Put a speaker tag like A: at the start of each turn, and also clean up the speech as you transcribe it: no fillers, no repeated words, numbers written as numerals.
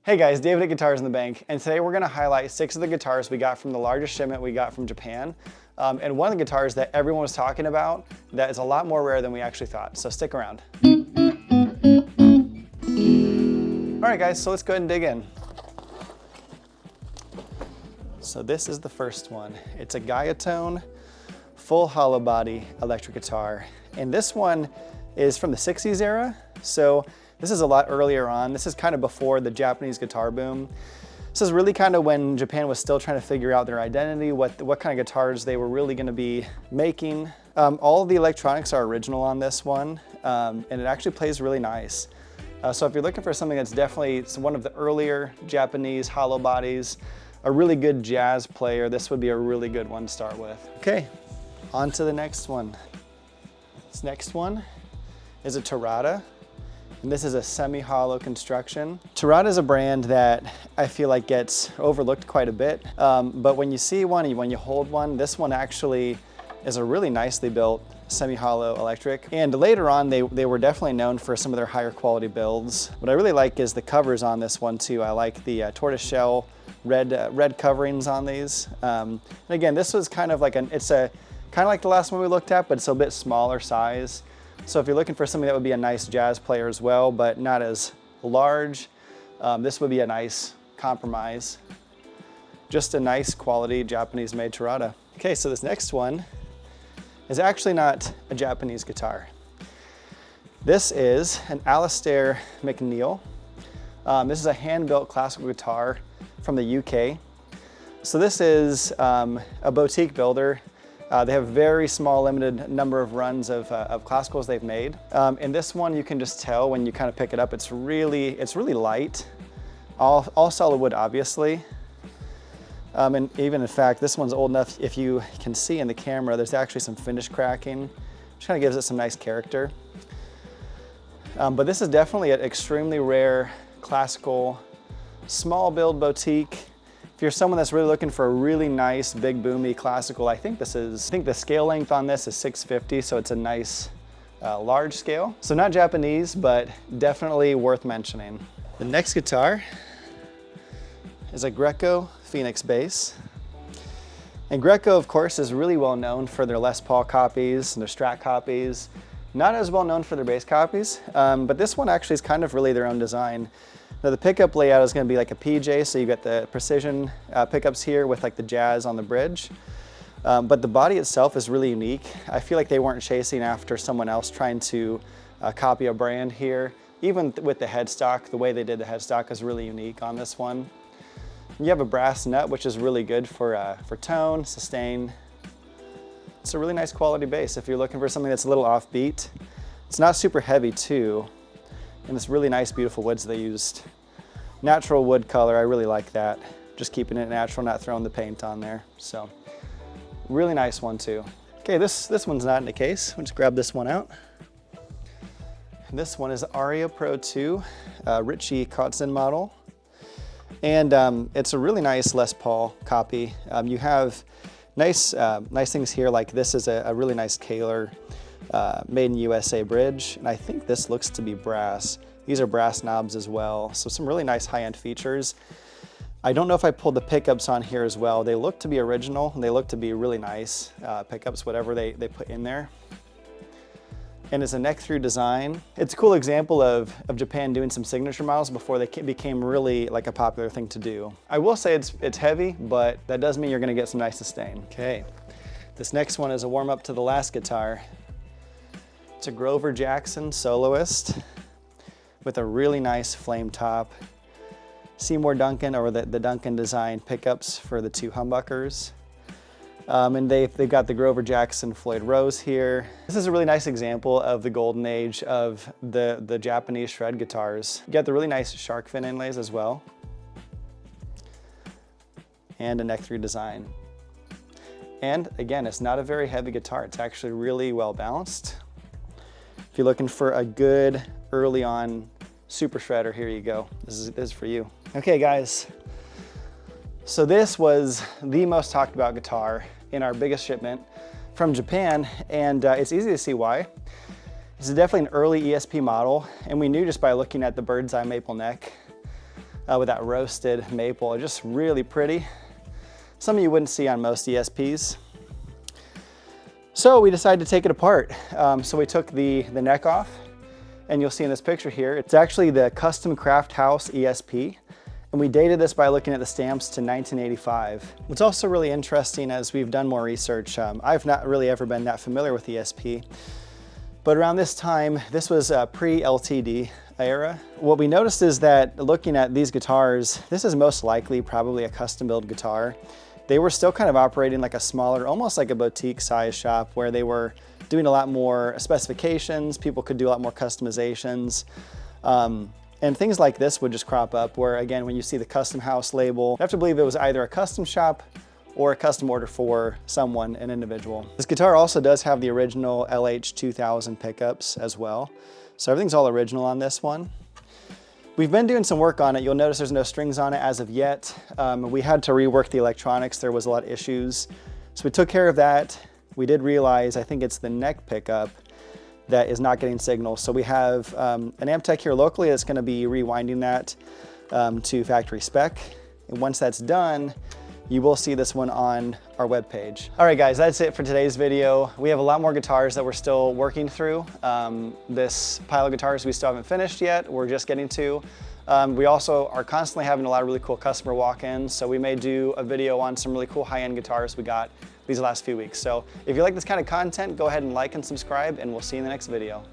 A: Hey guys, David at Guitars in the Bank, and today we're going to highlight 6 of the guitars we got from the largest shipment we got from Japan. And one of the guitars that everyone was talking about that is a lot more rare than we actually thought, so stick around. Alright guys, so let's go ahead and dig in. So this is the first one. It's a Guyotone full hollow body electric guitar. And this one is from the 60s era, so this is a lot earlier on. This is kind of before the Japanese guitar boom. This is really kind of when Japan was still trying to figure out their identity, what kind of guitars they were really going to be making. All of the electronics are original on this one, and it actually plays really nice. So if you're looking for something that's definitely one of the earlier Japanese hollow bodies, a really good jazz player, this would be a really good one to start with. Okay, on to the next one. This next one is a Tata. And this is a semi-hollow construction. Tata is a brand that I feel like gets overlooked quite a bit, but when you see one, when you hold one, this one actually is a really nicely built semi-hollow electric. And later on, they were definitely known for some of their higher quality builds. What I really like is the covers on this one too. I like the tortoiseshell red coverings on these. And again, this was kind of like kind of like the last one we looked at, but it's a bit smaller size. So if you're looking for something that would be a nice jazz player as well, but not as large, this would be a nice compromise. Just a nice quality Japanese-made Tata. Okay, so this next one is actually not a Japanese guitar. This is an Alistair McNeel. This is a hand-built classical guitar from the UK. So this is a boutique builder. They have a very small, limited number of runs of classicals they've made. And this one, you can just tell when you kind of pick it up, it's really light. All solid wood, obviously. And even in fact, this one's old enough, if you can see in the camera, there's actually some finish cracking, which kind of gives it some nice character. But this is definitely an extremely rare classical, small build boutique. If you're someone that's really looking for a really nice, big, boomy classical, I think the scale length on this is 650, so it's a nice, large scale. So not Japanese, but definitely worth mentioning. The next guitar is a Greco Phoenix bass. And Greco, of course, is really well known for their Les Paul copies and their Strat copies. Not as well known for their bass copies, but this one actually is kind of really their own design. Now the pickup layout is going to be like a PJ, so you got the precision pickups here with like the jazz on the bridge. But the body itself is really unique. I feel like they weren't chasing after someone else trying to copy a brand here. Even with the headstock, the way they did the headstock is really unique on this one. You have a brass nut, which is really good for tone, sustain. It's a really nice quality bass if you're looking for something that's a little offbeat. It's not super heavy too. And this really nice, beautiful woods they used. Natural wood color, I really like that. Just keeping it natural, not throwing the paint on there. So, really nice one too. Okay, this one's not in the case. We'll just grab this one out. This one is Aria Pro II, Ritchie Kotzen model. And it's a really nice Les Paul copy. You have nice things here, like this is a really nice Kaler made in USA bridge, and I think this looks to be brass. These are brass knobs as well, so some really nice high-end features. I don't know if I pulled the pickups on here as well. They look to be original, and they look to be really nice pickups, whatever they put in there. And it's a neck-through design. It's a cool example of Japan doing some signature models before they became really like a popular thing to do. I will say it's heavy, but that does mean you're gonna get some nice sustain. Okay, this next one is a warm-up to the last guitar. It's a Grover Jackson soloist with a really nice flame top. Seymour Duncan, or the Duncan design pickups for the 2 humbuckers. And they've got the Grover Jackson Floyd Rose here. This is a really nice example of the golden age of the Japanese shred guitars. You got the really nice shark fin inlays as well. And a neck-through design. And again, it's not a very heavy guitar. It's actually really well balanced. If you're looking for a good early on super shredder, here you go. This is for you. Okay guys, so this was the most talked about guitar in our biggest shipment from Japan, and it's easy to see why. This is definitely an early ESP model, and we knew just by looking at the bird's eye maple neck with that roasted maple. Just really pretty. Something you wouldn't see on most ESPs. So we decided to take it apart. So we took the neck off, and you'll see in this picture here, it's actually the Custom Craft House ESP. And we dated this by looking at the stamps to 1985. What's also really interesting as we've done more research, I've not really ever been that familiar with ESP, but around this time, this was a pre-LTD era. What we noticed is that looking at these guitars, this is most likely probably a custom build guitar. They were still kind of operating like a smaller, almost like a boutique size shop where they were doing a lot more specifications, people could do a lot more customizations. And things like this would just crop up where, again, when you see the custom house label, you have to believe it was either a custom shop or a custom order for someone, an individual. This guitar also does have the original LH2000 pickups as well. So everything's all original on this one. We've been doing some work on it. You'll notice there's no strings on it as of yet. We had to rework the electronics. There was a lot of issues. So we took care of that. We did realize, I think it's the neck pickup that is not getting signals. So we have an amp tech here locally that's gonna be rewinding that to factory spec. And once that's done, you will see this one on our webpage. All right guys, that's it for today's video. We have a lot more guitars that we're still working through. This pile of guitars we still haven't finished yet, we're just getting to. We also are constantly having a lot of really cool customer walk-ins, so we may do a video on some really cool high-end guitars we got these last few weeks. So if you like this kind of content, go ahead and like and subscribe, and we'll see you in the next video.